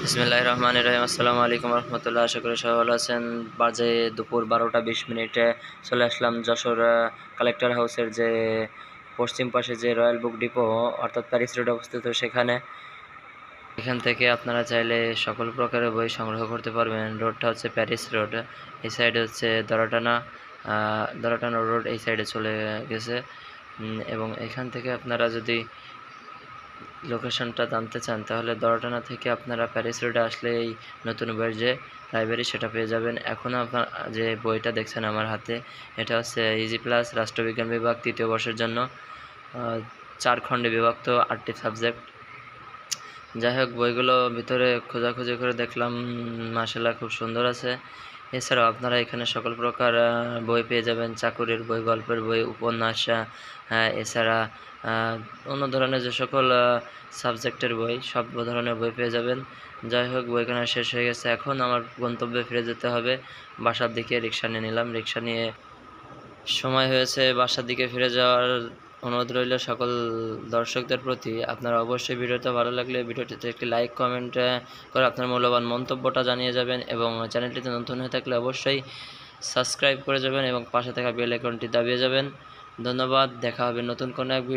বিসমিল্লাহির রহমানির রহিম। আসসালামু আলাইকুম রহমতুল্লাহ। আশা করি সবাই ভালো আছেন। বাজে দুপুর 12টা 20 মিনিটে চলে আসলাম যশোর কালেক্টর হাউসের যে পশ্চিম পাশে যে রয়্যাল বুক ডিপো অর্থাৎ প্যারিস রোড অবস্থিত, সেখানে এখান থেকে আপনারা চাইলে সকল প্রকারের বই সংগ্রহ করতে পারবেন। রোডটা হচ্ছে প্যারিস রোড, এই সাইডে হচ্ছে দরাটানা রোড এই সাইডে চলে গেছে। এবং এখান থেকে আপনারা যদি লোকেশনটা জানতে চান তাহলে দরাটানা থেকে আপনারা প্যারিস রোডে আসলে এই নতুন বইয়ের যে লাইব্রেরি সেটা পেয়ে যাবেন। এখনও আপনার যে বইটা দেখছেন আমার হাতে, এটা হচ্ছে ইজি প্লাস রাষ্ট্রবিজ্ঞান বিভাগ 3য় বর্ষের জন্য 4 খণ্ডে বিভক্ত 8টি সাবজেক্ট। যাই হোক, বইগুলো ভিতরে খোঁজাখুঁজি করে দেখলাম, মাশাআল্লাহ খুব সুন্দর আছে। এছাড়াও আপনারা এখানে সকল প্রকার বই পেয়ে যাবেন, চাকুরির বই, গল্পের বই, উপন্যাস, এছাড়া অন্য ধরনের যে সকল সাবজেক্টের বই, সব ধরনের বই পেয়ে যাবেন। যাই হোক, বই কেনা শেষ হয়ে গেছে, এখন আমার গন্তব্যে ফিরে যেতে হবে। বাসার দিকে রিক্সা নিয়ে নিলাম, রিক্সা নিয়ে সময় হয়েছে বাসার দিকে ফিরে যাওয়ার। অনুরোধ রইল সকল দর্শকদের প্রতি, আপনারা অবশ্যই ভিডিওটা ভালো লাগলে ভিডিওটিতে একটি লাইক কমেন্ট করে আপনার মূল্যবান মন্তব্যটা জানিয়ে যাবেন, এবং চ্যানেলটিতে নতুন হয়ে থাকলে অবশ্যই সাবস্ক্রাইব করে যাবেন এবং পাশে থাকা বেল আইকনটি দাবিয়ে যাবেন। ধন্যবাদ, দেখা হবে নতুন কোনো এক ভিডিও।